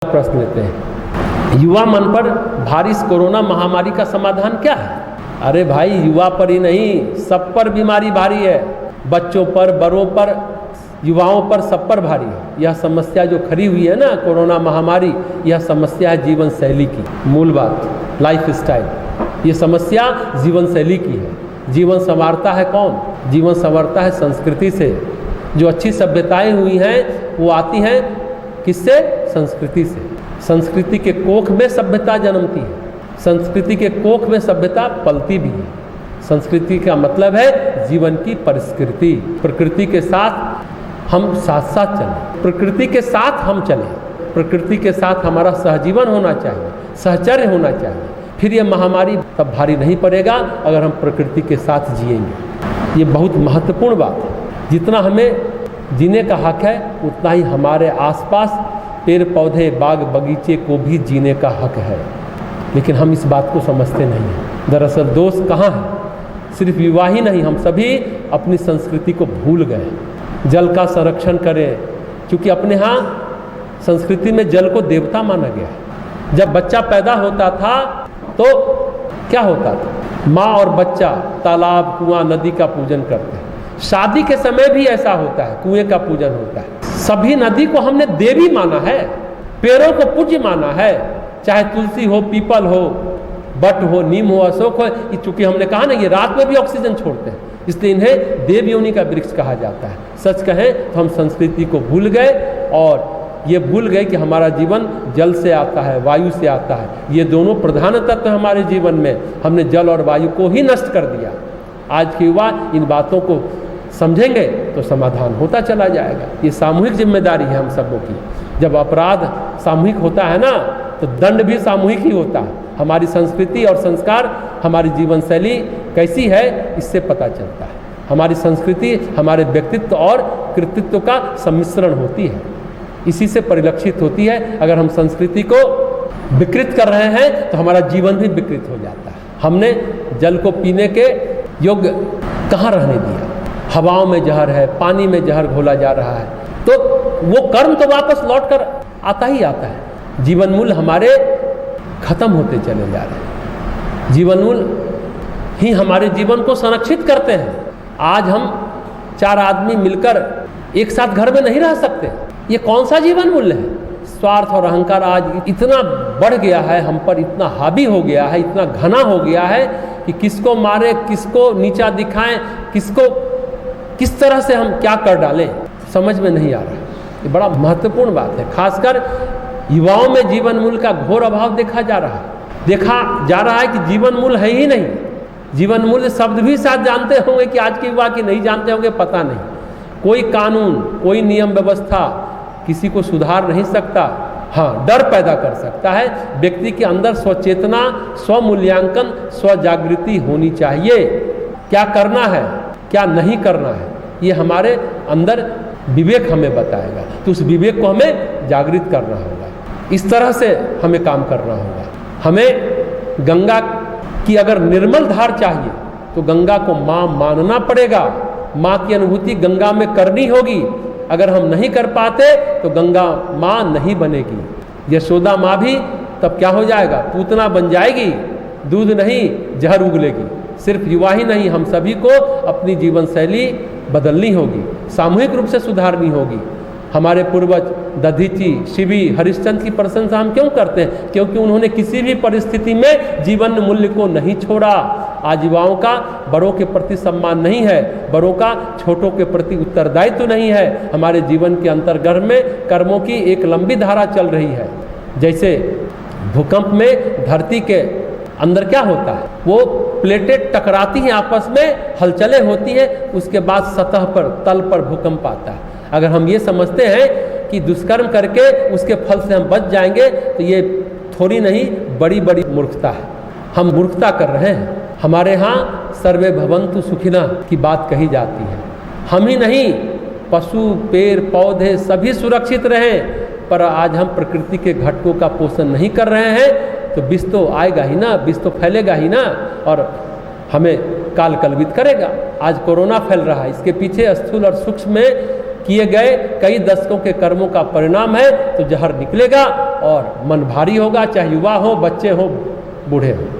प्रश्न लेते हैं, युवा मन पर भारी इस कोरोना महामारी का समाधान क्या है? अरे भाई, युवा पर ही नहीं, सब पर बीमारी भारी है। बच्चों पर, बड़ों पर, युवाओं पर, सब पर भारी है। यह समस्या जो खड़ी हुई है ना, कोरोना महामारी, यह समस्या है जीवन शैली की। मूल बात लाइफ स्टाइल, ये समस्या जीवन शैली की है। जीवन संवारता है कौन? जीवन संवारता है संस्कृति से। जो अच्छी सभ्यताएं हुई हैं वो आती हैं किससे? संस्कृति से। संस्कृति के कोख में सभ्यता जन्मती है, संस्कृति के कोख में सभ्यता पलती भी है। संस्कृति का मतलब है जीवन की परिस्कृति। प्रकृति के साथ हम साथ साथ चलें, प्रकृति के साथ हम चलें, प्रकृति के साथ हमारा सहजीवन होना चाहिए, सहचर्य होना चाहिए। फिर ये महामारी तब भारी नहीं पड़ेगा अगर हम प्रकृति के साथ जिएंगे। ये बहुत महत्वपूर्ण बात है। जितना हमें जीने का हक है उतना ही हमारे आसपास पेड़ पौधे, बाग बगीचे को भी जीने का हक है। लेकिन हम इस बात को समझते नहीं हैं। दरअसल दोष कहाँ है? सिर्फ युवा ही नहीं, हम सभी अपनी संस्कृति को भूल गए। जल का संरक्षण करें, क्योंकि अपने यहाँ संस्कृति में जल को देवता माना गया है। जब बच्चा पैदा होता था तो क्या होता था? माँ और बच्चा तालाब, कुआं, नदी का पूजन करते हैं। शादी के समय भी ऐसा होता है, कुएं का पूजन होता है। सभी नदी को हमने देवी माना है, पेड़ों को पूज्य माना है, चाहे तुलसी हो, पीपल हो, बट हो, नीम हो, अशोक हो। चूंकि हमने कहा ना ये रात में भी ऑक्सीजन छोड़ते हैं, इसलिए इन्हें देव योनि का वृक्ष कहा जाता है। सच कहें तो हम संस्कृति को भूल गए और ये भूल गए कि हमारा जीवन जल से आता है, वायु से आता है। ये दोनों प्रधान तत्व हमारे जीवन में, हमने जल और वायु को ही नष्ट कर दिया। आज के युवा इन बातों को समझेंगे तो समाधान होता चला जाएगा। ये सामूहिक जिम्मेदारी है हम सबों की। जब अपराध सामूहिक होता है ना तो दंड भी सामूहिक ही होता है। हमारी संस्कृति और संस्कार, हमारी जीवन शैली कैसी है इससे पता चलता है। हमारी संस्कृति हमारे व्यक्तित्व और कृतित्व का सम्मिश्रण होती है, इसी से परिलक्षित होती है। अगर हम संस्कृति को विकृत कर रहे हैं तो हमारा जीवन भी विकृत हो जाता है। हमने जल को पीने के योग्य कहाँ रहने दिया? हवाओं में जहर है, पानी में जहर घोला जा रहा है, तो वो कर्म तो वापस लौट कर आता ही आता है। जीवन मूल्य हमारे खत्म होते चले जा रहे हैं। जीवन मूल्य ही हमारे जीवन को संरक्षित करते हैं। आज हम 4 आदमी मिलकर एक साथ घर में नहीं रह सकते। ये कौन सा जीवन मूल्य है? स्वार्थ और अहंकार आज इतना बढ़ गया है, हम पर इतना हावी हो गया है, इतना घना हो गया है कि किसको मारे, किसको नीचा दिखाएं, किसको किस तरह से हम क्या कर डालें, समझ में नहीं आ रहा। ये बड़ा महत्वपूर्ण बात है। खासकर युवाओं में जीवन मूल्य का घोर अभाव देखा जा रहा है। देखा जा रहा है कि जीवन मूल्य है ही नहीं। जीवन मूल्य शब्द भी शायद जानते होंगे कि आज के युवा की नहीं जानते होंगे, पता नहीं। कोई कानून, कोई नियम व्यवस्था किसी को सुधार नहीं सकता। हाँ, डर पैदा कर सकता है। व्यक्ति के अंदर स्वचेतना, स्वमूल्यांकन, स्वजागृति होनी चाहिए। क्या करना है, क्या नहीं करना है, ये हमारे अंदर विवेक हमें बताएगा। तो उस विवेक को हमें जागृत करना होगा। इस तरह से हमें काम करना होगा। हमें गंगा की अगर निर्मल धार चाहिए तो गंगा को माँ मानना पड़ेगा। माँ की अनुभूति गंगा में करनी होगी। अगर हम नहीं कर पाते तो गंगा माँ नहीं बनेगी। यशोदा माँ भी तब क्या हो जाएगा? पूतना बन जाएगी। दूध नहीं, जहर उगलेगी। सिर्फ युवा ही नहीं, हम सभी को अपनी जीवन शैली बदलनी होगी, सामूहिक रूप से सुधारनी होगी। हमारे पूर्वज दधीची, शिवी, हरिश्चंद्र की प्रशंसा हम क्यों करते हैं? क्योंकि उन्होंने किसी भी परिस्थिति में जीवन मूल्य को नहीं छोड़ा। आज युवाओं का बड़ों के प्रति सम्मान नहीं है, बड़ों का छोटों के प्रति उत्तरदायित्व नहीं है। हमारे जीवन के अंतर्गर्भ में कर्मों की एक लंबी धारा चल रही है। जैसे भूकंप में धरती के अंदर क्या होता है? वो प्लेटें टकराती हैं, आपस में हलचलें होती हैं, उसके बाद सतह पर, तल पर भूकंप आता है। अगर हम ये समझते हैं कि दुष्कर्म करके उसके फल से हम बच जाएंगे तो ये थोड़ी नहीं, बड़ी बड़ी मूर्खता है। हम मूर्खता कर रहे हैं। हमारे यहाँ सर्वे भवन्तु सुखिनः की बात कही जाती है। हम ही नहीं, पशु, पेड़ पौधे सभी सुरक्षित रहें। पर आज हम प्रकृति के घटकों का पोषण नहीं कर रहे हैं तो विष तो आएगा ही ना, विष तो फैलेगा ही ना और हमें काल कलवित करेगा। आज कोरोना फैल रहा है, इसके पीछे स्थूल और सूक्ष्म में किए गए कई दशकों के कर्मों का परिणाम है। तो जहर निकलेगा और मन भारी होगा, चाहे युवा हो, बच्चे हो, बूढ़े हो।